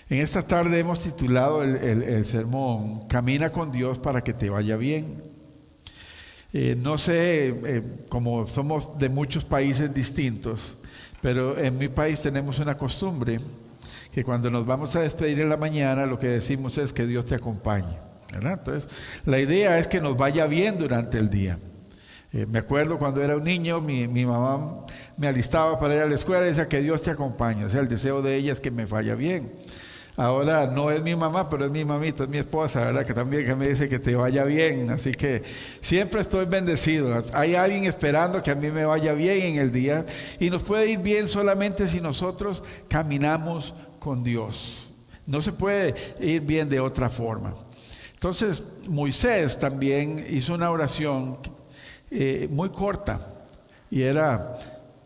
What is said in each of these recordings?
En esta tarde hemos titulado el sermón Camina con Dios para que te vaya bien. No sé, como somos de muchos países distintos, pero en mi país tenemos una costumbre que cuando nos vamos a despedir en la mañana, lo que decimos es que Dios te acompañe, ¿verdad? Entonces, la idea es que nos vaya bien durante el día. Me acuerdo cuando era un niño, mi mamá me alistaba para ir a la escuela y decía que Dios te acompañe. O sea, el deseo de ella es que me vaya bien. Ahora no es mi mamá, pero es mi mamita, es mi esposa, ¿verdad? Que también que me dice que te vaya bien. Así que siempre estoy bendecido. Hay alguien esperando que a mí me vaya bien en el día. Y nos puede ir bien solamente si nosotros caminamos con Dios. No se puede ir bien de otra forma. Entonces, Moisés también hizo una oración muy corta. Y era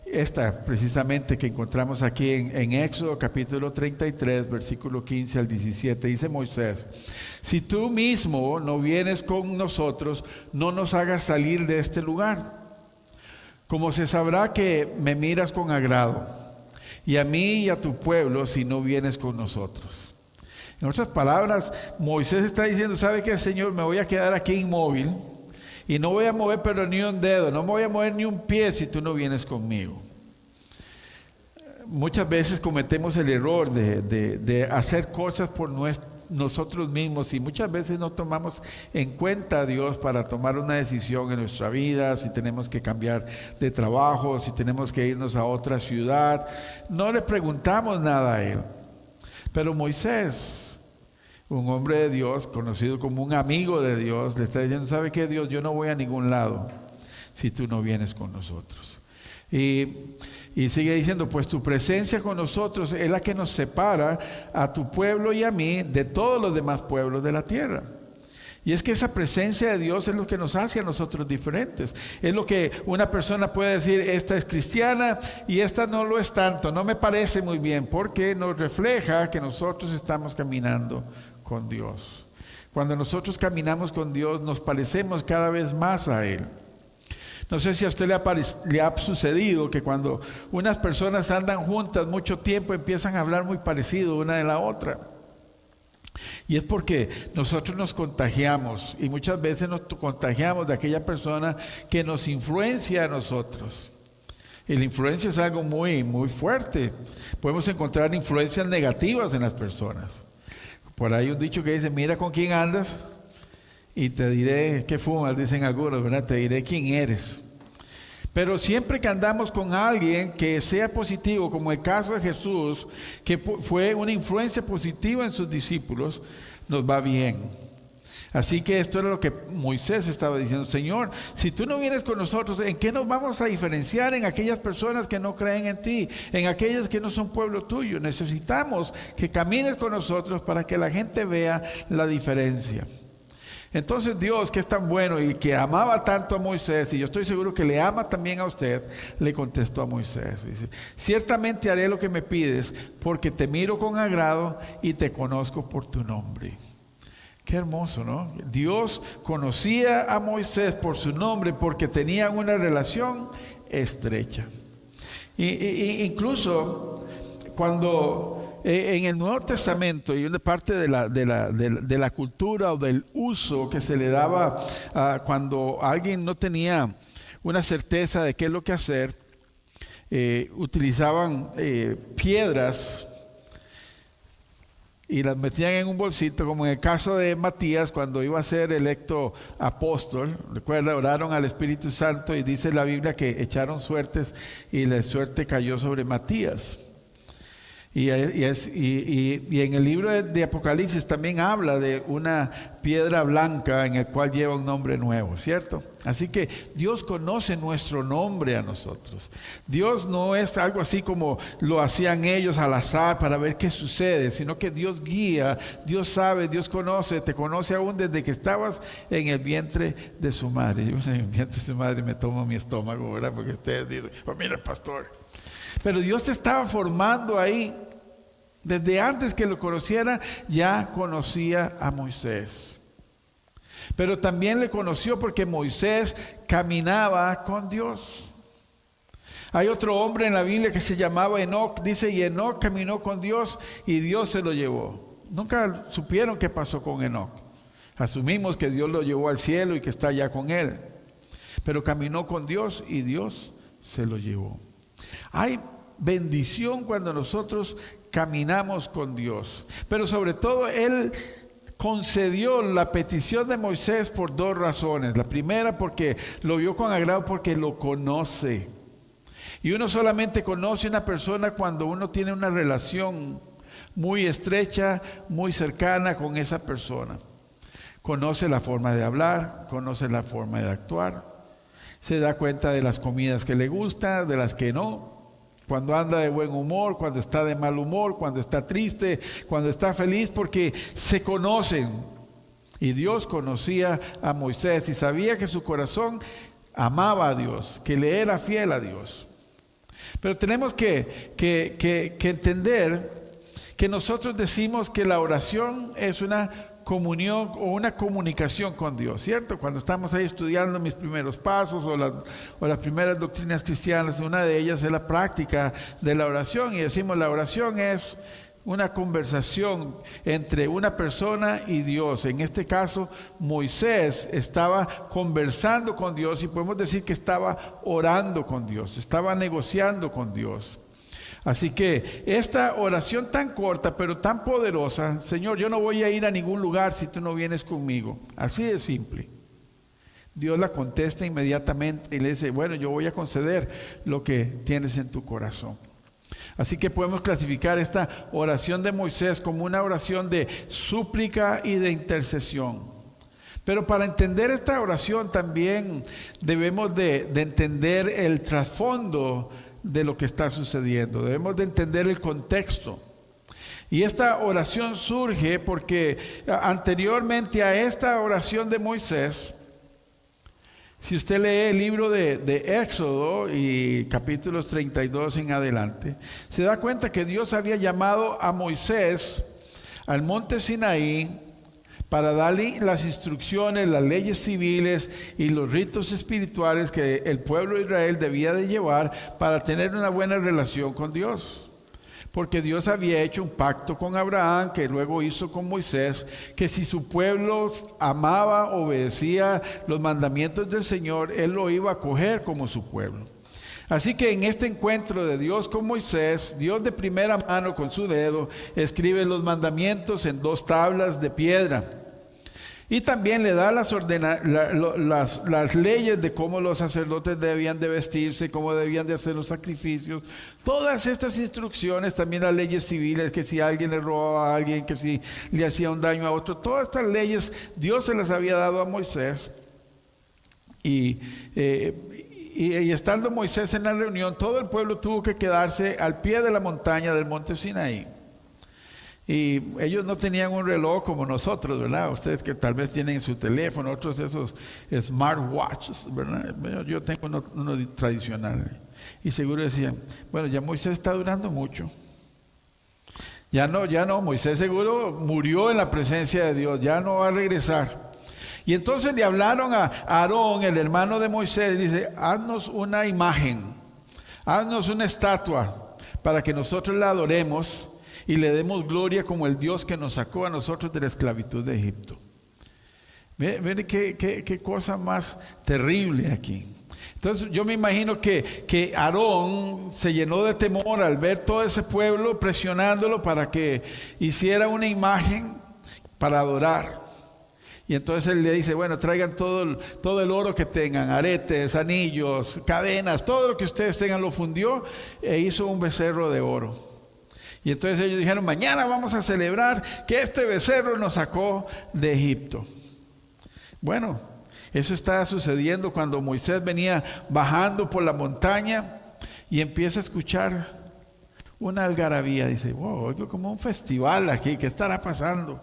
esta precisamente que encontramos aquí en Éxodo capítulo 33, versículo 15 al 17. Dice Moisés: si tú mismo no vienes con nosotros, no nos hagas salir de este lugar. Como se sabrá que me miras con agrado, y a mí y a tu pueblo, si no vienes con nosotros. En otras palabras, Moisés está diciendo: ¿sabe qué, Señor? Me voy a quedar aquí inmóvil y no voy a mover pero ni un dedo, no me voy a mover ni un pie si tú no vienes conmigo. Muchas veces cometemos el error de hacer cosas por nosotros mismos, y muchas veces no tomamos en cuenta a Dios para tomar una decisión en nuestra vida. Si tenemos que cambiar de trabajo, si tenemos que irnos a otra ciudad, no le preguntamos nada a Él. Pero Moisés, un hombre de Dios, conocido como un amigo de Dios, le está diciendo: ¿sabe qué, Dios? Yo no voy a ningún lado si tú no vienes con nosotros. Y sigue diciendo: pues tu presencia con nosotros es la que nos separa a tu pueblo y a mí de todos los demás pueblos de la tierra. Y es que esa presencia de Dios es lo que nos hace a nosotros diferentes. Es lo que una persona puede decir: esta es cristiana y esta no lo es tanto, no me parece muy bien, porque nos refleja que nosotros estamos caminando con Dios. Cuando nosotros caminamos con Dios, nos parecemos cada vez más a Él. No sé si a usted le ha sucedido que cuando unas personas andan juntas mucho tiempo, empiezan a hablar muy parecido una de la otra. Y es porque nosotros nos contagiamos, y muchas veces nos contagiamos de aquella persona que nos influencia a nosotros. Y la influencia es algo muy, muy fuerte. Podemos encontrar influencias negativas en las personas. Por ahí un dicho que dice: mira con quién andas y te diré qué fumas, dicen algunos, ¿verdad? Te diré quién eres. Pero siempre que andamos con alguien que sea positivo, como el caso de Jesús, que fue una influencia positiva en sus discípulos, nos va bien. Así que esto era lo que Moisés estaba diciendo: Señor, si tú no vienes con nosotros, ¿en qué nos vamos a diferenciar en aquellas personas que no creen en ti, en aquellas que no son pueblo tuyo? Necesitamos que camines con nosotros para que la gente vea la diferencia. Entonces Dios, que es tan bueno y que amaba tanto a Moisés, y yo estoy seguro que le ama también a usted, le contestó a Moisés. Dice: ciertamente haré lo que me pides, porque te miro con agrado y te conozco por tu nombre. Qué hermoso, ¿no? Dios conocía a Moisés por su nombre porque tenían una relación estrecha. Incluso cuando en el Nuevo Testamento, y una parte de la cultura o del uso que se le daba cuando alguien no tenía una certeza de qué es lo que hacer, utilizaban piedras y las metían en un bolsito, como en el caso de Matías cuando iba a ser electo apóstol. Recuerda, oraron al Espíritu Santo y dice la Biblia que echaron suertes y la suerte cayó sobre Matías. Y en el libro de Apocalipsis también habla de una piedra blanca en el cual lleva un nombre nuevo, ¿cierto? Así que Dios conoce nuestro nombre a nosotros. Dios no es algo así como lo hacían ellos al azar para ver qué sucede, sino que Dios guía, Dios sabe, Dios conoce, te conoce aún desde que estabas en el vientre de su madre. Yo en el vientre de su madre me tomo mi estómago, ¿verdad? Porque ustedes dicen: oh, mira, pastor. Pero Dios te estaba formando ahí. Desde antes que lo conociera, ya conocía a Moisés. Pero también le conoció porque Moisés caminaba con Dios. Hay otro hombre en la Biblia que se llamaba Enoc, dice, y Enoc caminó con Dios y Dios se lo llevó. Nunca supieron qué pasó con Enoc. Asumimos que Dios lo llevó al cielo y que está allá con él. Pero caminó con Dios y Dios se lo llevó. Hay bendición cuando nosotros caminamos con Dios. Pero sobre todo Él concedió la petición de Moisés por dos razones. La primera, porque lo vio con agrado, porque lo conoce. Y uno solamente conoce a una persona cuando uno tiene una relación muy estrecha, muy cercana con esa persona. Conoce la forma de hablar, conoce la forma de actuar, se da cuenta de las comidas que le gustan, de las que no, cuando anda de buen humor, cuando está de mal humor, cuando está triste, cuando está feliz, porque se conocen. Y Dios conocía a Moisés y sabía que su corazón amaba a Dios, que le era fiel a Dios. Pero tenemos que entender que nosotros decimos que la oración es una comunión o una comunicación con Dios, ¿cierto? Cuando estamos ahí estudiando mis primeros pasos o las primeras doctrinas cristianas, una de ellas es la práctica de la oración, y decimos la oración es una conversación entre una persona y Dios. En este caso, Moisés estaba conversando con Dios y podemos decir que estaba orando con Dios, estaba negociando con Dios. Así que esta oración tan corta pero tan poderosa, Señor, yo no voy a ir a ningún lugar si tú no vienes conmigo. Así de simple. Dios la contesta inmediatamente y le dice, bueno, yo voy a conceder lo que tienes en tu corazón. Así que podemos clasificar esta oración de Moisés como una oración de súplica y de intercesión. Pero para entender esta oración también debemos de entender el trasfondo de lo que está sucediendo. Debemos de entender el contexto. Y esta oración surge porque anteriormente a esta oración de Moisés, si usted lee el libro de Éxodo y capítulos 32 en adelante, se da cuenta que Dios había llamado a Moisés al monte Sinaí para darle las instrucciones, las leyes civiles y los ritos espirituales que el pueblo de Israel debía de llevar para tener una buena relación con Dios. Porque Dios había hecho un pacto con Abraham, que luego hizo con Moisés, que si su pueblo amaba, obedecía los mandamientos del Señor, Él lo iba a acoger como su pueblo. Así que en este encuentro de Dios con Moisés, Dios de primera mano con su dedo escribe los mandamientos en 2 tablas de piedra. Y también le da las leyes de cómo los sacerdotes debían de vestirse, cómo debían de hacer los sacrificios. Todas estas instrucciones, también las leyes civiles, que si alguien le robaba a alguien, que si le hacía un daño a otro. Todas estas leyes Dios se las había dado a Moisés. Y estando Moisés en la reunión, todo el pueblo tuvo que quedarse al pie de la montaña del monte Sinaí. Y ellos no tenían un reloj como nosotros, ¿verdad? Ustedes que tal vez tienen en su teléfono, otros de esos smartwatches, ¿verdad? Yo tengo uno tradicional. Y seguro decían, bueno, ya Moisés está durando mucho. Ya no, Moisés seguro murió en la presencia de Dios, ya no va a regresar. Y entonces le hablaron a Aarón, el hermano de Moisés, y dice, haznos una imagen, haznos una estatua para que nosotros la adoremos y le demos gloria como el Dios que nos sacó a nosotros de la esclavitud de Egipto. Miren qué cosa más terrible aquí. Entonces yo me imagino que Aarón se llenó de temor al ver todo ese pueblo presionándolo para que hiciera una imagen para adorar. Y entonces él le dice, bueno, traigan todo el oro que tengan, aretes, anillos, cadenas, todo lo que ustedes tengan. Lo fundió e hizo un becerro de oro. Y entonces ellos dijeron, mañana vamos a celebrar que este becerro nos sacó de Egipto. Bueno, eso está sucediendo cuando Moisés venía bajando por la montaña y empieza a escuchar una algarabía. Dice, wow, oigo como un festival aquí, ¿qué estará pasando?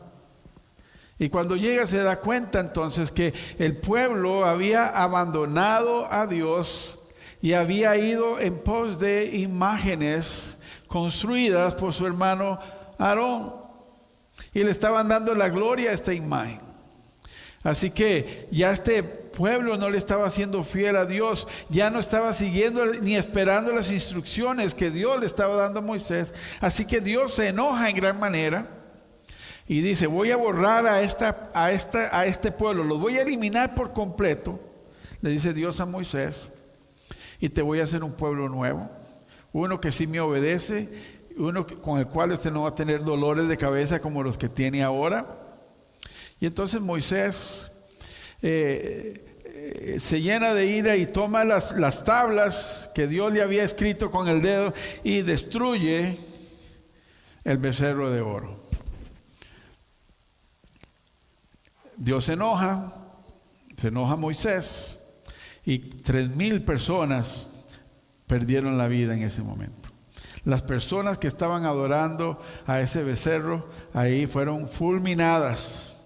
Y cuando llega se da cuenta entonces que el pueblo había abandonado a Dios y había ido en pos de imágenes construidas por su hermano Aarón, y le estaban dando la gloria a esta imagen. Así que ya este pueblo no le estaba siendo fiel a Dios, ya no estaba siguiendo ni esperando las instrucciones que Dios le estaba dando a Moisés. Así que Dios se enoja en gran manera y dice: voy a borrar a este pueblo, los voy a eliminar por completo, le dice Dios a Moisés, y te voy a hacer un pueblo nuevo, uno que sí me obedece, uno con el cual usted no va a tener dolores de cabeza como los que tiene ahora. Y entonces Moisés se llena de ira y toma las tablas que Dios le había escrito con el dedo y destruye el becerro de oro. Dios se enoja Moisés, y 3,000 personas perdieron la vida en ese momento. Las personas que estaban adorando a ese becerro ahí fueron fulminadas.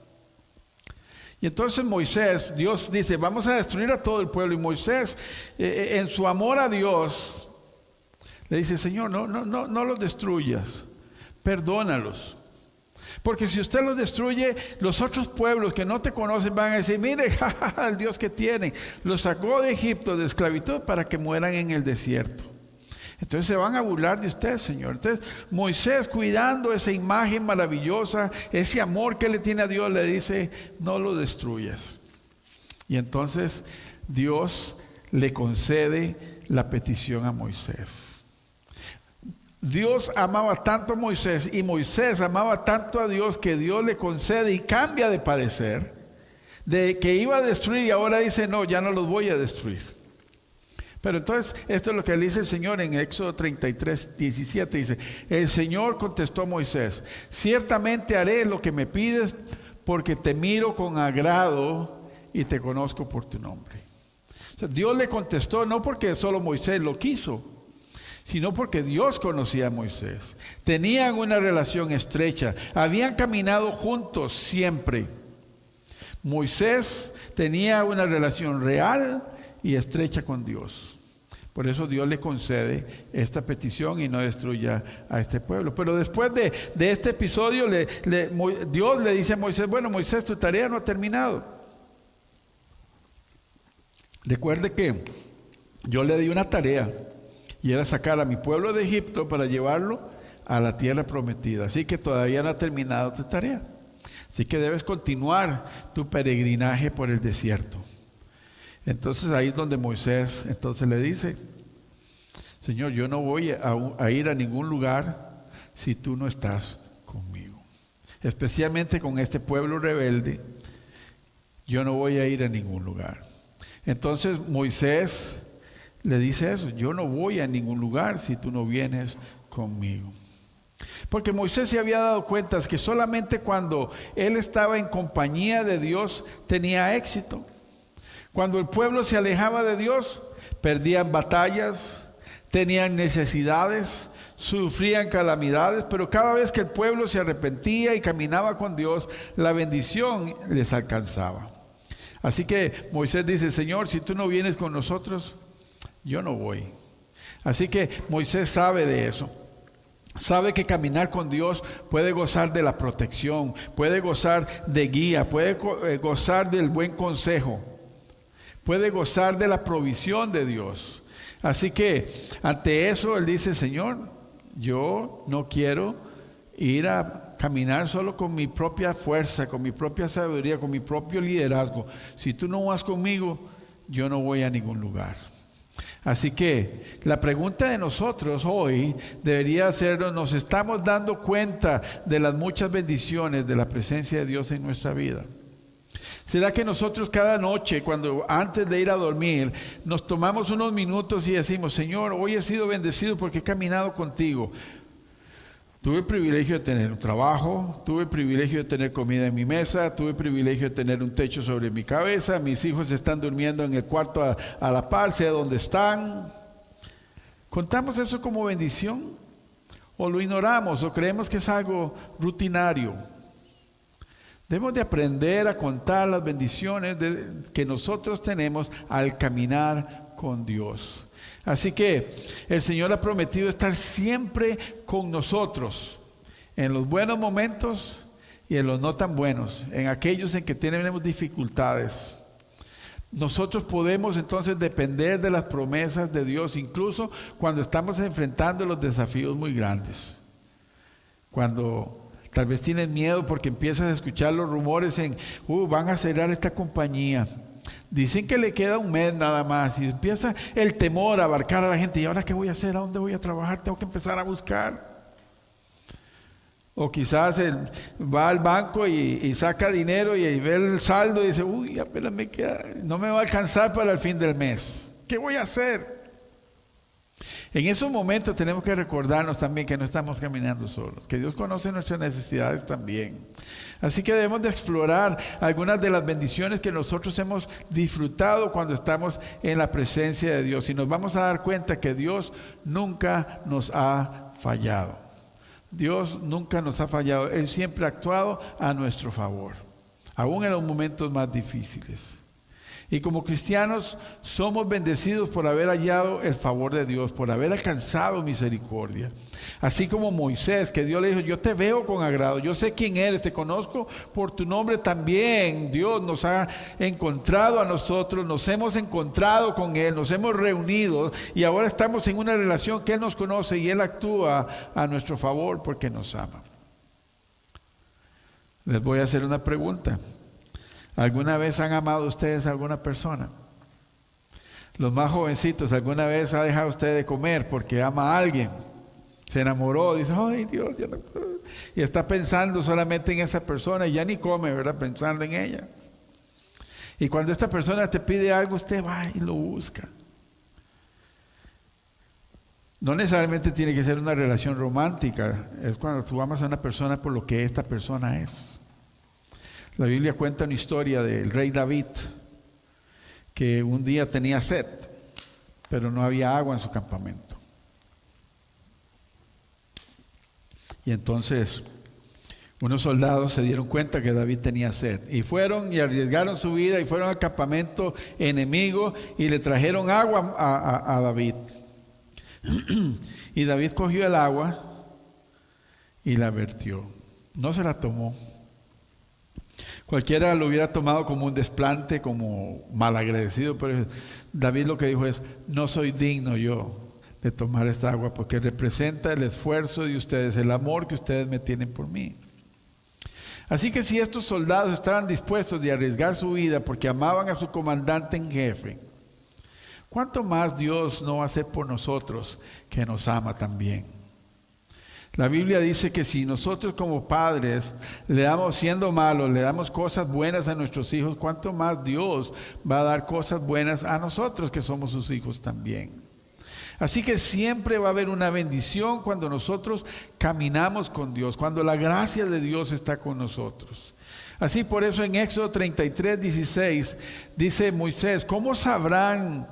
Y entonces Moisés, Dios dice: vamos a destruir a todo el pueblo. Y Moisés, en su amor a Dios, le dice: Señor, no los destruyas, perdónalos. Porque si usted los destruye, los otros pueblos que no te conocen van a decir: mire, el Dios que tienen, los sacó de Egipto de esclavitud para que mueran en el desierto. Entonces se van a burlar de usted, Señor. Entonces Moisés, cuidando esa imagen maravillosa, ese amor que le tiene a Dios, le dice: no lo destruyas. Y entonces Dios le concede la petición a Moisés. Dios amaba tanto a Moisés y Moisés amaba tanto a Dios, que Dios le concede y cambia de parecer, de que iba a destruir, y ahora dice: no, ya no los voy a destruir. Pero entonces, esto es lo que le dice el Señor en Éxodo 33:17, dice: el Señor contestó a Moisés: ciertamente haré lo que me pides, porque te miro con agrado y te conozco por tu nombre. O sea, Dios le contestó no porque solo Moisés lo quiso, sino porque Dios conocía a Moisés. Tenían una relación estrecha, habían caminado juntos siempre. Moisés tenía una relación real y estrecha con Dios. Por eso Dios le concede esta petición y no destruya a este pueblo. Pero después de este episodio, Dios le dice a Moisés: bueno, Moisés, tu tarea no ha terminado. Recuerde que yo le di una tarea, y era sacar a mi pueblo de Egipto para llevarlo a la tierra prometida. Así que todavía no ha terminado tu tarea. Así que debes continuar tu peregrinaje por el desierto. Entonces ahí es donde Moisés entonces le dice: Señor, yo no voy a ir a ningún lugar si tú no estás conmigo. Especialmente con este pueblo rebelde, yo no voy a ir a ningún lugar. Entonces Moisés le dice eso: yo no voy a ningún lugar si tú no vienes conmigo. Porque Moisés se había dado cuenta que solamente cuando él estaba en compañía de Dios tenía éxito. Cuando el pueblo se alejaba de Dios, perdían batallas, tenían necesidades, sufrían calamidades, pero cada vez que el pueblo se arrepentía y caminaba con Dios, la bendición les alcanzaba. Así que Moisés dice: Señor, si tú no vienes con nosotros, yo no voy. Así que Moisés sabe de eso. Sabe que caminar con Dios puede gozar de la protección, puede gozar de guía, puede gozar del buen consejo, puede gozar de la provisión de Dios. Así que ante eso él dice: Señor, yo no quiero ir a caminar solo con mi propia fuerza, con mi propia sabiduría, con mi propio liderazgo. Si tú no vas conmigo, yo no voy a ningún lugar. Así que la pregunta de nosotros hoy debería ser: ¿nos estamos dando cuenta de las muchas bendiciones de la presencia de Dios en nuestra vida? ¿Será que nosotros cada noche, antes de ir a dormir, nos tomamos unos minutos y decimos: Señor, hoy he sido bendecido porque he caminado contigo? Tuve el privilegio de tener un trabajo, tuve el privilegio de tener comida en mi mesa, tuve el privilegio de tener un techo sobre mi cabeza, mis hijos están durmiendo en el cuarto a la par, sé dónde están. ¿Contamos eso como bendición? ¿O lo ignoramos o creemos que es algo rutinario? Debemos de aprender a contar las bendiciones que nosotros tenemos al caminar con Dios. Así que el Señor ha prometido estar siempre con nosotros, en los buenos momentos y en los no tan buenos, en aquellos en que tenemos dificultades. Nosotros podemos entonces depender de las promesas de Dios, incluso cuando estamos enfrentando los desafíos muy grandes. Cuando tal vez tienes miedo porque empiezas a escuchar los rumores van a cerrar esta compañía. Dicen que le queda un mes nada más y empieza el temor a abarcar a la gente. ¿Y ahora qué voy a hacer? ¿A dónde voy a trabajar? Tengo que empezar a buscar. O quizás va al banco y saca dinero y ve el saldo y dice, apenas me queda, no me va a alcanzar para el fin del mes. ¿Qué voy a hacer? En esos momentos tenemos que recordarnos también que no estamos caminando solos, que Dios conoce nuestras necesidades también. Así que debemos de explorar algunas de las bendiciones que nosotros hemos disfrutado cuando estamos en la presencia de Dios. Y nos vamos a dar cuenta que Dios nunca nos ha fallado. Dios nunca nos ha fallado. Él siempre ha actuado a nuestro favor, aún en los momentos más difíciles. Y como cristianos somos bendecidos por haber hallado el favor de Dios, por haber alcanzado misericordia. Así como Moisés, que Dios le dijo, yo te veo con agrado, yo sé quién eres, te conozco por tu nombre también. Dios nos ha encontrado a nosotros, nos hemos encontrado con Él, nos hemos reunido y ahora estamos en una relación que Él nos conoce y Él actúa a nuestro favor porque nos ama. Les voy a hacer una pregunta. ¿Alguna vez han amado ustedes a alguna persona? Los más jovencitos, ¿alguna vez ha dejado usted de comer porque ama a alguien? Se enamoró, dice, ay Dios, ya no puedo. Y está pensando solamente en esa persona y ya ni come, ¿verdad? Pensando en ella. Y cuando esta persona te pide algo, usted va y lo busca. No necesariamente tiene que ser una relación romántica, es cuando tú amas a una persona por lo que esta persona es. La Biblia cuenta una historia del rey David, que un día tenía sed, pero no había agua en su campamento. Y entonces unos soldados se dieron cuenta que David tenía sed y fueron y arriesgaron su vida y fueron al campamento enemigo y le trajeron agua a David. Y David cogió el agua y la vertió. No se la tomó. Cualquiera lo hubiera tomado como un desplante, como malagradecido, pero David lo que dijo es, no soy digno yo de tomar esta agua porque representa el esfuerzo de ustedes, el amor que ustedes me tienen por mí. Así que si estos soldados estaban dispuestos de arriesgar su vida porque amaban a su comandante en jefe, ¿cuánto más Dios no va a hacer por nosotros que nos ama también? La Biblia dice que si nosotros como padres le damos, siendo malos, le damos cosas buenas a nuestros hijos, ¿cuánto más Dios va a dar cosas buenas a nosotros que somos sus hijos también? Así que siempre va a haber una bendición cuando nosotros caminamos con Dios, cuando la gracia de Dios está con nosotros. Así por eso en Éxodo 33:16 dice Moisés, ¿cómo sabrán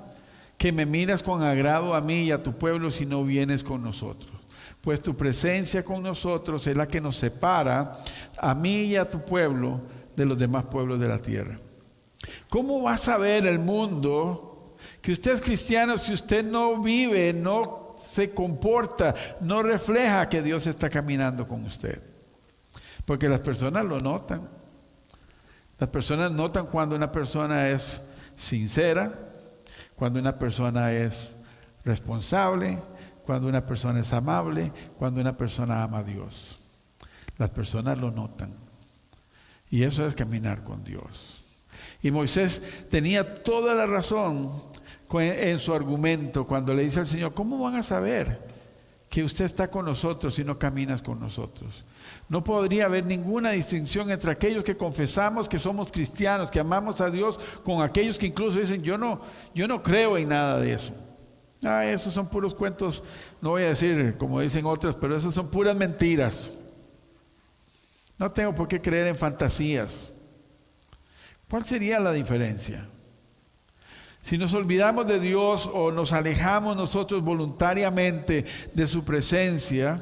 que me miras con agrado a mí y a tu pueblo si no vienes con nosotros? Pues tu presencia con nosotros es la que nos separa a mí y a tu pueblo de los demás pueblos de la tierra. ¿Cómo va a saber el mundo que usted es cristiano si usted no vive, no se comporta, no refleja que Dios está caminando con usted? Porque las personas lo notan. Las personas notan cuando una persona es sincera, cuando una persona es responsable, cuando una persona es amable, cuando una persona ama a Dios. Las personas lo notan. Y eso es caminar con Dios. Y Moisés tenía toda la razón en su argumento cuando le dice al Señor, ¿cómo van a saber que usted está con nosotros si no caminas con nosotros? No podría haber ninguna distinción entre aquellos que confesamos que somos cristianos, que amamos a Dios, con aquellos que incluso dicen, yo no creo en nada de eso. Esos son puros cuentos, no voy a decir como dicen otros, pero esas son puras mentiras. No tengo por qué creer en fantasías. ¿Cuál sería la diferencia? Si nos olvidamos de Dios o nos alejamos nosotros voluntariamente de su presencia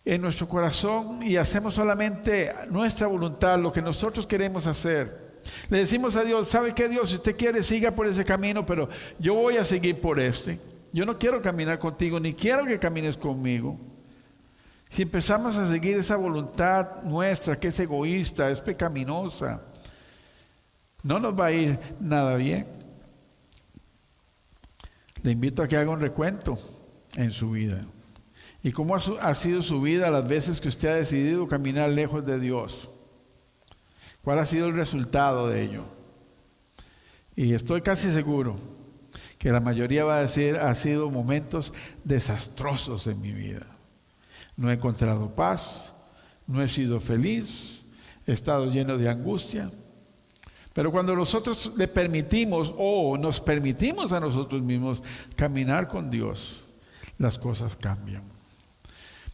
en nuestro corazón y hacemos solamente nuestra voluntad, lo que nosotros queremos hacer, le decimos a Dios, ¿sabe qué, Dios? Si usted quiere, siga por ese camino, pero yo voy a seguir por este. Yo no quiero caminar contigo, ni quiero que camines conmigo. Si empezamos a seguir esa voluntad nuestra, que es egoísta, es pecaminosa, no nos va a ir nada bien. Le invito a que haga un recuento en su vida. ¿Y cómo ha sido su vida las veces que usted ha decidido caminar lejos de Dios? ¿Cuál ha sido el resultado de ello? Y estoy casi seguro que la mayoría va a decir, ha sido momentos desastrosos en mi vida. No he encontrado paz, no he sido feliz, he estado lleno de angustia. Pero cuando nosotros le permitimos o nos permitimos a nosotros mismos caminar con Dios, las cosas cambian.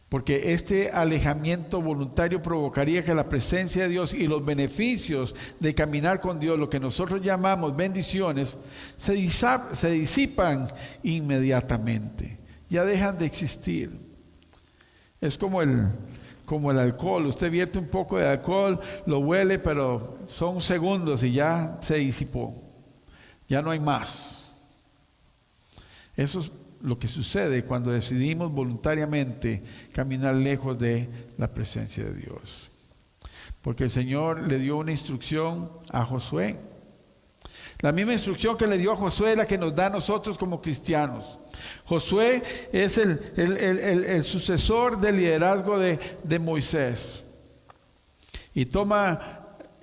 Porque este alejamiento voluntario provocaría que la presencia de Dios y los beneficios de caminar con Dios, lo que nosotros llamamos bendiciones, se disipan inmediatamente. Ya dejan de existir. Es como el alcohol. Usted vierte un poco de alcohol, lo huele, pero son segundos y ya se disipó. Ya no hay más. Eso es lo que sucede cuando decidimos voluntariamente caminar lejos de la presencia de Dios. Porque el Señor le dio una instrucción a Josué. La misma instrucción que le dio a Josué es la que nos da a nosotros como cristianos. Josué es el sucesor del liderazgo de Moisés. Y toma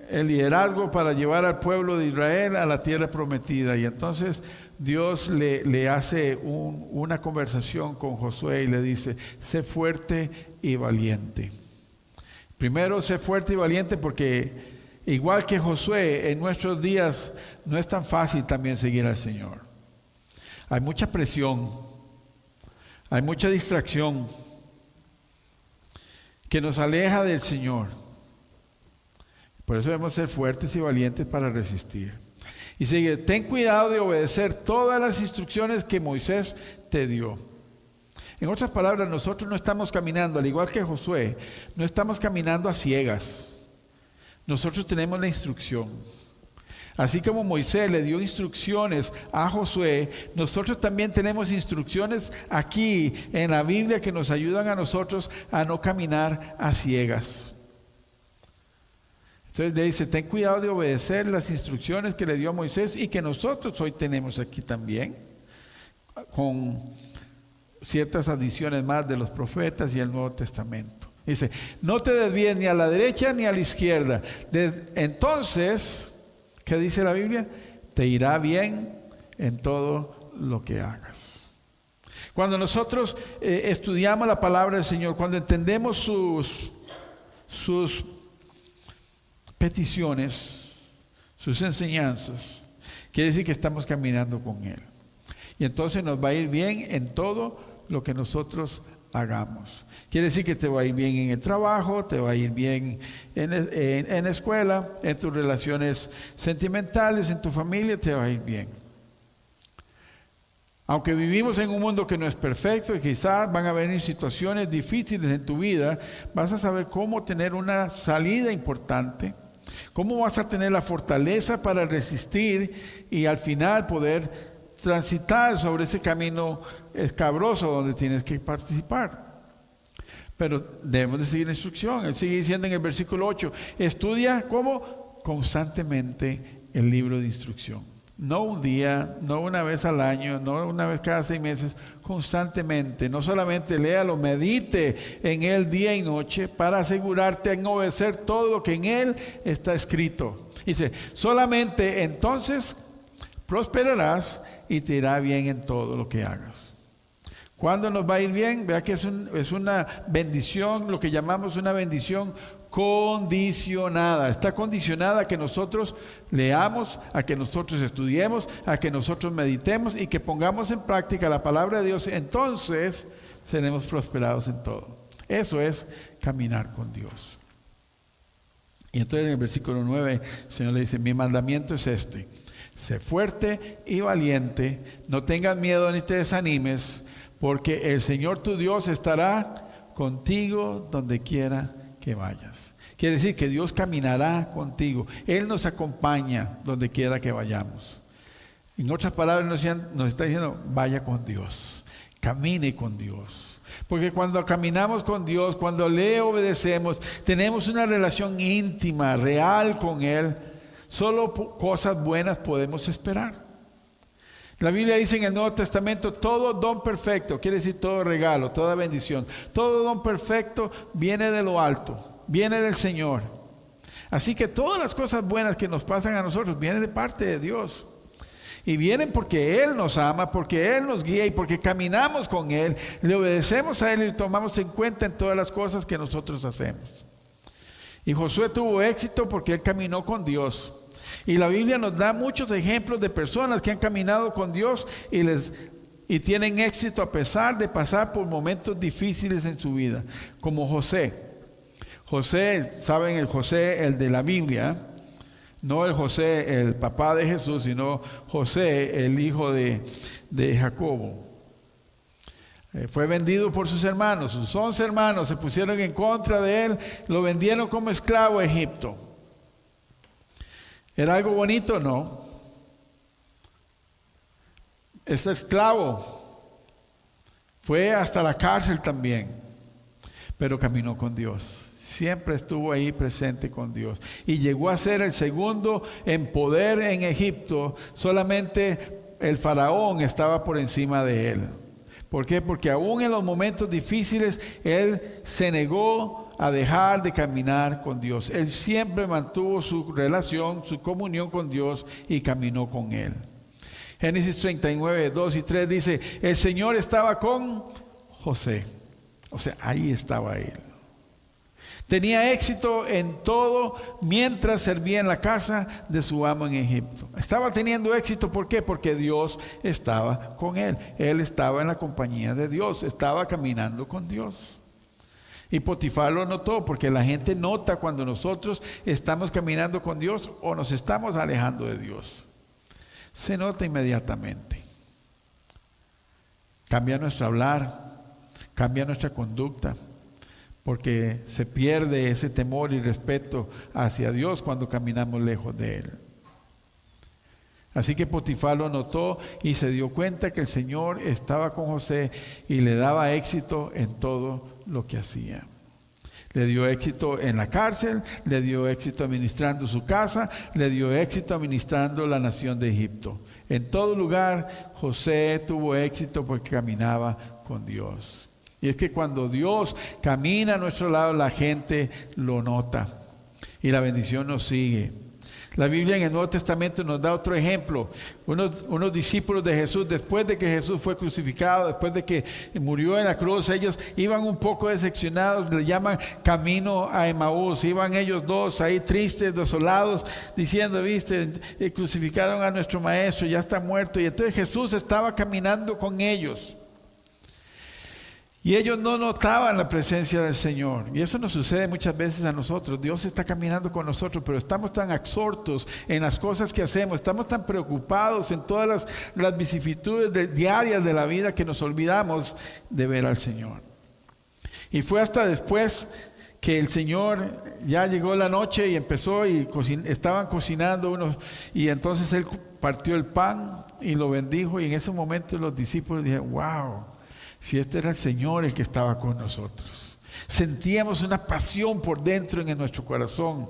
el liderazgo para llevar al pueblo de Israel a la tierra prometida. Y entonces Dios le hace una conversación con Josué y le dice, sé fuerte y valiente. Primero, sé fuerte y valiente porque igual que Josué, en nuestros días no es tan fácil también seguir al Señor. Hay mucha presión, hay mucha distracción que nos aleja del Señor. Por eso debemos ser fuertes y valientes para resistir. Y sigue, ten cuidado de obedecer todas las instrucciones que Moisés te dio. En otras palabras, nosotros no estamos caminando, al igual que Josué, no estamos caminando a ciegas. Nosotros tenemos la instrucción. Así como Moisés le dio instrucciones a Josué, nosotros también tenemos instrucciones aquí en la Biblia que nos ayudan a nosotros a no caminar a ciegas. Entonces le dice, ten cuidado de obedecer las instrucciones que le dio a Moisés y que nosotros hoy tenemos aquí también, con ciertas adiciones más de los profetas y el Nuevo Testamento. Dice, no te desvíes ni a la derecha ni a la izquierda. Entonces, ¿qué dice la Biblia? Te irá bien en todo lo que hagas. Cuando nosotros estudiamos la palabra del Señor, cuando entendemos sus peticiones, sus enseñanzas, quiere decir que estamos caminando con Él. Y entonces nos va a ir bien en todo lo que nosotros hagamos. Quiere decir que te va a ir bien en el trabajo, te va a ir bien en la escuela, en tus relaciones sentimentales, en tu familia, te va a ir bien. Aunque vivimos en un mundo que no es perfecto y quizás van a venir situaciones difíciles en tu vida, vas a saber cómo tener una salida importante. ¿Cómo vas a tener la fortaleza para resistir y al final poder transitar sobre ese camino escabroso donde tienes que participar? Pero debemos de seguir la instrucción. Él sigue diciendo en el versículo 8, estudia ¿cómo? Constantemente el libro de instrucción. No un día, no una vez al año, no una vez cada 6 meses, constantemente. No solamente léalo, medite en él día y noche para asegurarte en obedecer todo lo que en él está escrito. Dice, solamente entonces prosperarás y te irá bien en todo lo que hagas. ¿Cuándo nos va a ir bien? Vea que es una bendición, lo que llamamos una bendición condicionada. Está condicionada a que nosotros leamos, a que nosotros estudiemos, a que nosotros meditemos y que pongamos en práctica la palabra de Dios. Entonces seremos prosperados en todo. Eso es caminar con Dios. Y entonces en el versículo 9 el Señor le dice, mi mandamiento es este: sé fuerte y valiente, no tengas miedo ni te desanimes, porque el Señor tu Dios estará contigo donde quiera que vayas. Quiere decir que Dios caminará contigo. Él nos acompaña donde quiera que vayamos. En otras palabras nos está diciendo, vaya con Dios, camine con Dios. Porque cuando caminamos con Dios, cuando le obedecemos, tenemos una relación íntima, real con Él. Solo cosas buenas podemos esperar. La Biblia dice en el Nuevo Testamento, todo don perfecto, quiere decir todo regalo, toda bendición, todo don perfecto viene de lo alto, viene del Señor. Así que todas las cosas buenas que nos pasan a nosotros vienen de parte de Dios. Y vienen porque Él nos ama, porque Él nos guía y porque caminamos con Él, le obedecemos a Él y tomamos en cuenta en todas las cosas que nosotros hacemos. Y Josué tuvo éxito porque él caminó con Dios. Y la Biblia nos da muchos ejemplos de personas que han caminado con Dios y tienen éxito a pesar de pasar por momentos difíciles en su vida, como José. José, ¿saben? El José, el de la Biblia, no el José, el papá de Jesús, sino José, el hijo de Jacobo. Fue vendido por sus hermanos. Sus 11 hermanos se pusieron en contra de él, lo vendieron como esclavo a Egipto. ¿Era algo bonito? No. Este esclavo fue hasta la cárcel también, pero caminó con Dios. Siempre estuvo ahí presente con Dios. Y llegó a ser el segundo en poder en Egipto. Solamente el faraón estaba por encima de él. ¿Por qué? Porque aún en los momentos difíciles, él se negó a dejar de caminar con Dios. Él siempre mantuvo su relación, su comunión con Dios y caminó con Él. Génesis 39, 2 y 3 dice, el Señor estaba con José. O sea, ahí estaba Él. Tenía éxito en todo mientras servía en la casa de su amo en Egipto. Estaba teniendo éxito, ¿por qué? Porque Dios estaba con él. Él estaba en la compañía de Dios, estaba caminando con Dios. Y Potifar lo notó, porque la gente nota cuando nosotros estamos caminando con Dios o nos estamos alejando de Dios. Se nota inmediatamente. Cambia nuestro hablar, cambia nuestra conducta. Porque se pierde ese temor y respeto hacia Dios cuando caminamos lejos de Él. Así que Potifar lo notó y se dio cuenta que el Señor estaba con José y le daba éxito en todo lo que hacía. Le dio éxito en la cárcel, le dio éxito administrando su casa, le dio éxito administrando la nación de Egipto. En todo lugar José tuvo éxito porque caminaba con Dios. Y es que cuando Dios camina a nuestro lado, la gente lo nota y la bendición nos sigue. La Biblia en el Nuevo Testamento nos da otro ejemplo. Unos discípulos de Jesús, después de que Jesús fue crucificado, después de que murió en la cruz, ellos iban un poco decepcionados, le llaman camino a Emaús. Iban ellos dos ahí tristes, desolados, diciendo, viste, crucificaron a nuestro maestro, ya está muerto. Y entonces Jesús estaba caminando con ellos. Y ellos no notaban la presencia del Señor. Y eso nos sucede muchas veces a nosotros. Dios está caminando con nosotros, pero estamos tan absortos en las cosas que hacemos, estamos tan preocupados en todas las vicisitudes diarias de la vida que nos olvidamos de ver al Señor. Y fue hasta después que el Señor, ya llegó la noche y empezó y estaban cocinando unos, y entonces Él partió el pan y lo bendijo, y en ese momento los discípulos dijeron, wow, si este era el Señor el que estaba con nosotros. Sentíamos una pasión por dentro en nuestro corazón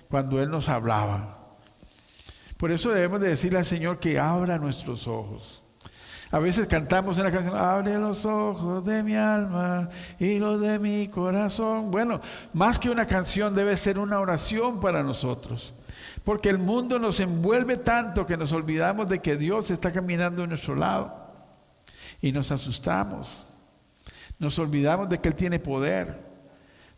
cuando Él nos hablaba. Por eso debemos de decirle al Señor que abra nuestros ojos. A veces cantamos una canción, abre los ojos de mi alma y los de mi corazón. Bueno, más que una canción debe ser una oración para nosotros. Porque el mundo nos envuelve tanto que nos olvidamos de que Dios está caminando a nuestro lado. Y nos asustamos, nos olvidamos de que Él tiene poder,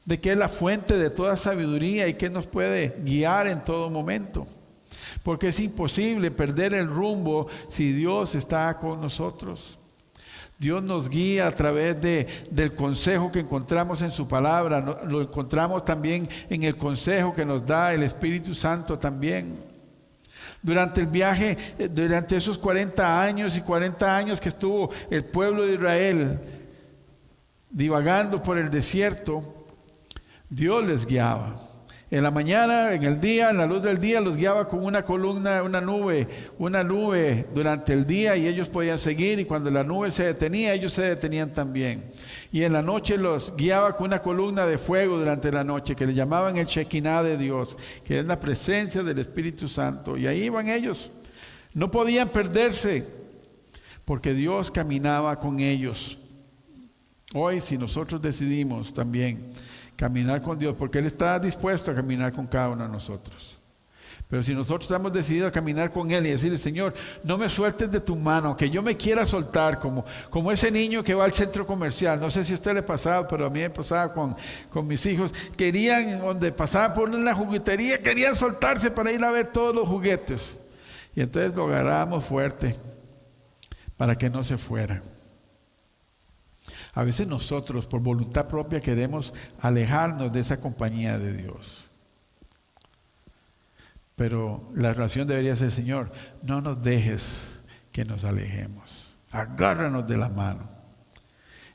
de que es la fuente de toda sabiduría y que nos puede guiar en todo momento. Porque es imposible perder el rumbo si Dios está con nosotros. Dios nos guía a través del consejo que encontramos en su palabra, lo encontramos también en el consejo que nos da el Espíritu Santo también. Durante el viaje, durante esos 40 años y 40 años que estuvo el pueblo de Israel divagando por el desierto, Dios les guiaba. En la mañana, en el día, en la luz del día, los guiaba con una columna, una nube durante el día, y ellos podían seguir, y cuando la nube se detenía, ellos se detenían también. Y en la noche los guiaba con una columna de fuego durante la noche, que le llamaban el Shekinah de Dios, que es la presencia del Espíritu Santo. Y ahí iban ellos. No podían perderse, porque Dios caminaba con ellos. Hoy, si nosotros decidimos también caminar con Dios, porque Él está dispuesto a caminar con cada uno de nosotros. Pero si nosotros estamos decididos a caminar con Él y decirle: Señor, no me sueltes de tu mano, que yo me quiera soltar, como ese niño que va al centro comercial. No sé si a usted le pasaba, pero a mí me pasaba con mis hijos. Querían, donde pasaban por una juguetería, querían soltarse para ir a ver todos los juguetes. Y entonces lo agarrábamos fuerte para que no se fuera. A veces nosotros, por voluntad propia, queremos alejarnos de esa compañía de Dios. Pero la oración debería ser: Señor, no nos dejes que nos alejemos. Agárranos de la mano.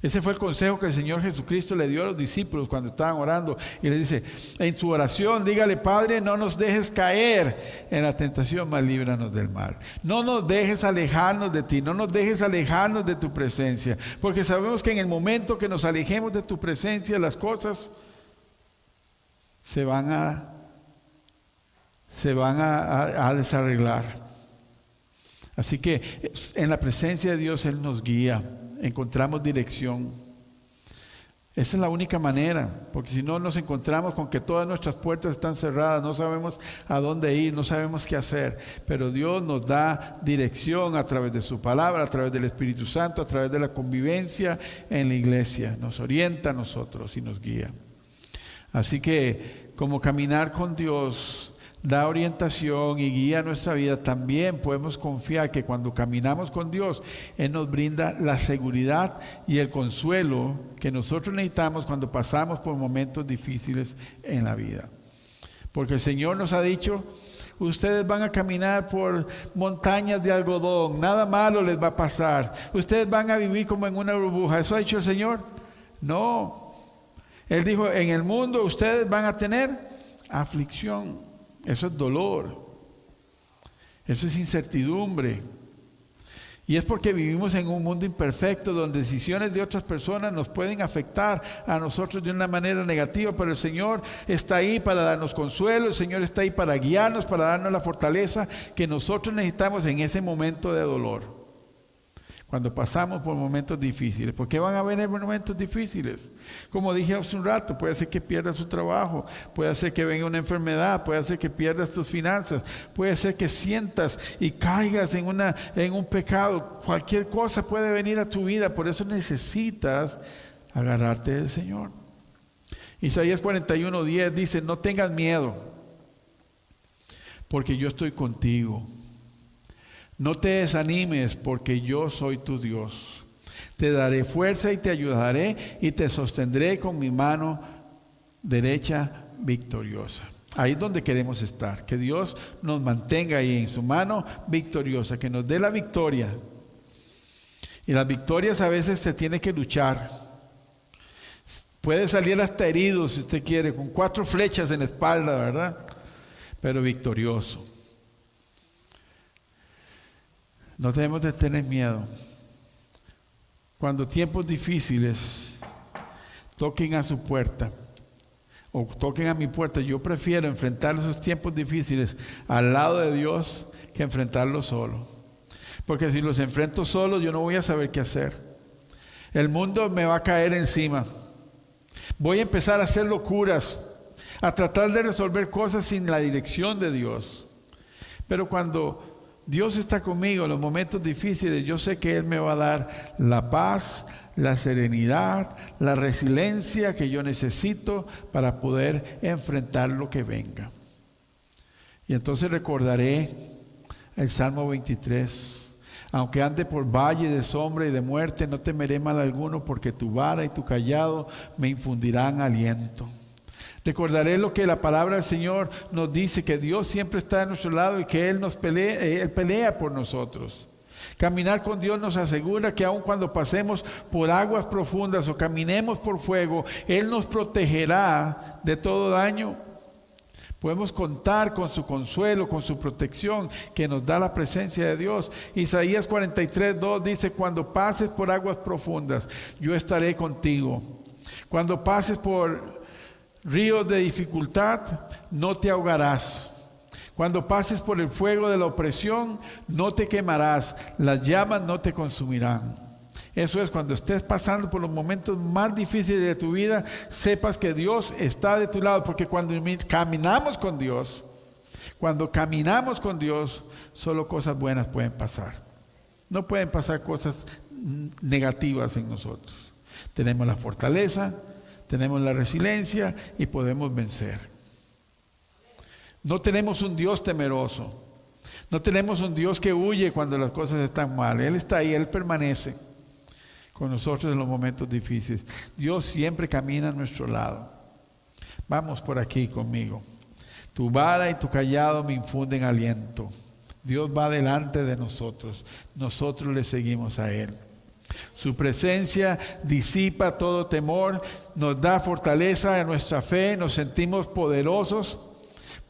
Ese fue el consejo que el Señor Jesucristo le dio a los discípulos cuando estaban orando. Y le dice, en su oración, dígale: Padre, no nos dejes caer en la tentación, mas líbranos del mal. No nos dejes alejarnos de ti, no nos dejes alejarnos de tu presencia. Porque sabemos que en el momento que nos alejemos de tu presencia, las cosas se van a desarreglar. Así que en la presencia de Dios Él nos guía. Encontramos dirección. Esa es la única manera, porque si no nos encontramos con que todas nuestras puertas están cerradas, no sabemos a dónde ir, no sabemos qué hacer. Pero Dios nos da dirección a través de su palabra, a través del Espíritu Santo, a través de la convivencia en la iglesia. Nos orienta a nosotros y nos guía. Así que, como caminar con Dios da orientación y guía nuestra vida, también podemos confiar que cuando caminamos con Dios, Él nos brinda la seguridad y el consuelo que nosotros necesitamos cuando pasamos por momentos difíciles en la vida. Porque el Señor nos ha dicho: ustedes van a caminar por montañas de algodón, nada malo les va a pasar. Ustedes van a vivir como en una burbuja. ¿Eso ha dicho el Señor? No. Él dijo: en el mundo ustedes van a tener aflicción. Eso es dolor, eso es incertidumbre. Y es porque vivimos en un mundo imperfecto donde decisiones de otras personas nos pueden afectar a nosotros de una manera negativa, pero el Señor está ahí para darnos consuelo, el Señor está ahí para guiarnos, para darnos la fortaleza que nosotros necesitamos en ese momento de dolor. Cuando pasamos por momentos difíciles, porque van a venir momentos difíciles. Como dije hace un rato, puede ser que pierdas su trabajo, puede ser que venga una enfermedad, puede ser que pierdas tus finanzas, puede ser que sientas y caigas en un pecado. Cualquier cosa puede venir a tu vida, por eso necesitas agarrarte del Señor. Isaías 41:10 dice: no tengas miedo, porque yo estoy contigo. No te desanimes, porque yo soy tu Dios. Te daré fuerza y te ayudaré y te sostendré con mi mano derecha victoriosa. Ahí es donde queremos estar, que Dios nos mantenga ahí en su mano victoriosa, que nos dé la victoria. Y las victorias a veces se tiene que luchar. Puede salir hasta herido si usted quiere, con 4 flechas en la espalda, ¿verdad? Pero victorioso. No debemos de tener miedo. Cuando tiempos difíciles toquen a su puerta o toquen a mi puerta, yo prefiero enfrentar esos tiempos difíciles al lado de Dios que enfrentarlos solo. Porque si los enfrento solo, yo no voy a saber qué hacer. El mundo me va a caer encima. Voy a empezar a hacer locuras, a tratar de resolver cosas sin la dirección de Dios. Pero cuando Dios está conmigo en los momentos difíciles, yo sé que Él me va a dar la paz, la serenidad, la resiliencia que yo necesito para poder enfrentar lo que venga. Y entonces recordaré el Salmo 23. Aunque ande por valle de sombra y de muerte, no temeré mal alguno, porque tu vara y tu cayado me infundirán aliento. Recordaré lo que la palabra del Señor nos dice, que Dios siempre está a nuestro lado y que Él pelea por nosotros. Caminar con Dios nos asegura que aun cuando pasemos por aguas profundas o caminemos por fuego, Él nos protegerá de todo daño Podemos contar con su consuelo, con su protección que nos da la presencia de Dios. Isaías 43:2 dice: cuando pases por aguas profundas, yo estaré contigo. Cuando pases por ríos de dificultad, no te ahogarás. Cuando pases por el fuego de la opresión, no te quemarás, las llamas no te consumirán. Eso es, cuando estés pasando por los momentos más difíciles de tu vida, sepas que Dios está de tu lado, porque cuando caminamos con Dios, solo cosas buenas pueden pasar. No pueden pasar cosas negativas en nosotros. Tenemos la fortaleza, tenemos la resiliencia y podemos vencer. No tenemos un Dios temeroso. No tenemos un Dios que huye cuando las cosas están mal. Él está ahí, Él permanece con nosotros en los momentos difíciles. Dios siempre camina a nuestro lado. Vamos por aquí conmigo. Tu vara y tu callado me infunden aliento. Dios va delante de nosotros. Nosotros le seguimos a Él. Su presencia disipa todo temor, nos da fortaleza en nuestra fe, nos sentimos poderosos.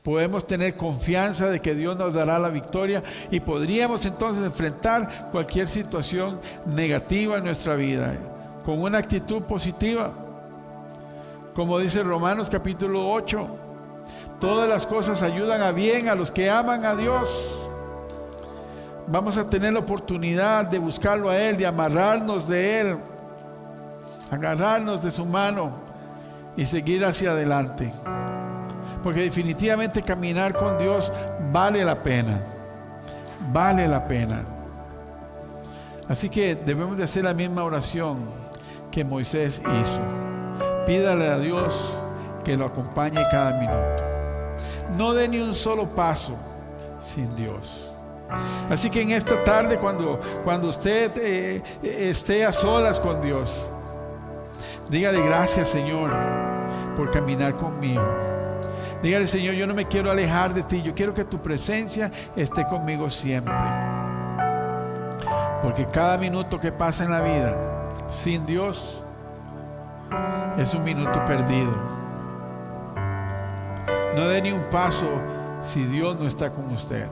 Podemos tener confianza de que Dios nos dará la victoria y podríamos entonces enfrentar cualquier situación negativa en nuestra vida con una actitud positiva. Como dice Romanos capítulo 8, todas las cosas ayudan a bien a los que aman a Dios. Vamos a tener la oportunidad de buscarlo a Él, de amarrarnos de Él, agarrarnos de su mano y seguir hacia adelante. Porque definitivamente caminar con Dios vale la pena. Vale la pena. Así que debemos de hacer la misma oración que Moisés hizo. Pídale a Dios que lo acompañe cada minuto. No dé ni un solo paso sin Dios. Así que en esta tarde, cuando usted esté a solas con Dios, dígale: gracias, Señor, por caminar conmigo. Dígale: Señor, yo no me quiero alejar de ti, yo quiero que tu presencia esté conmigo siempre. Porque cada minuto que pasa en la vida sin Dios es un minuto perdido. No dé ni un paso si Dios no está con usted.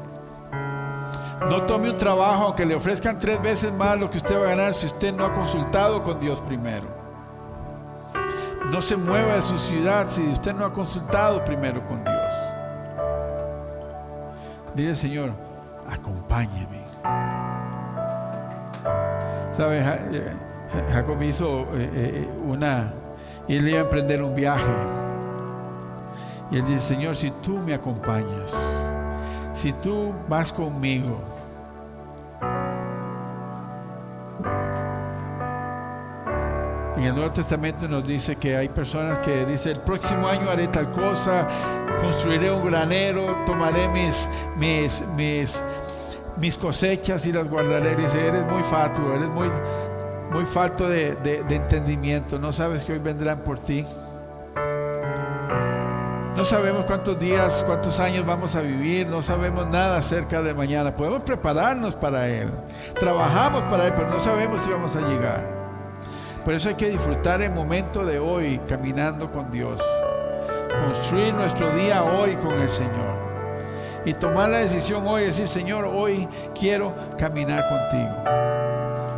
No tome un trabajo aunque le ofrezcan 3 veces más lo que usted va a ganar si usted no ha consultado con Dios primero. No se mueva de su ciudad si usted no ha consultado primero con Dios. Dile: Señor, acompáñeme. ¿Sabe? Jacob hizo y él iba a emprender un viaje. Y él dice: Señor, si tú me acompañas, si tú vas conmigo, en el Nuevo Testamento nos dice que hay personas que dicen: el próximo año haré tal cosa, construiré un granero, tomaré mis cosechas y las guardaré. Dice: eres muy fatuo, eres muy falto de entendimiento. No sabes que hoy vendrán por ti. No sabemos cuántos días, cuántos años vamos a vivir. No sabemos nada acerca de mañana. Podemos prepararnos para Él, trabajamos para Él, pero no sabemos si vamos a llegar. Por eso hay que disfrutar el momento de hoy caminando con Dios. Construir nuestro día hoy con el Señor. Y tomar la decisión hoy, decir: Señor, hoy quiero caminar contigo.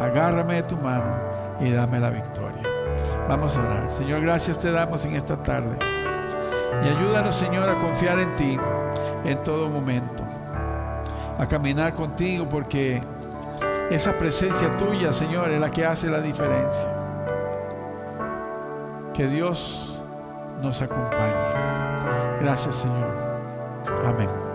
Agárrame de tu mano y dame la victoria. Vamos a orar. Señor, gracias te damos en esta tarde. Y ayúdanos, Señor, a confiar en ti en todo momento. A caminar contigo, porque esa presencia tuya, Señor, es la que hace la diferencia. Que Dios nos acompañe. Gracias, Señor. Amén.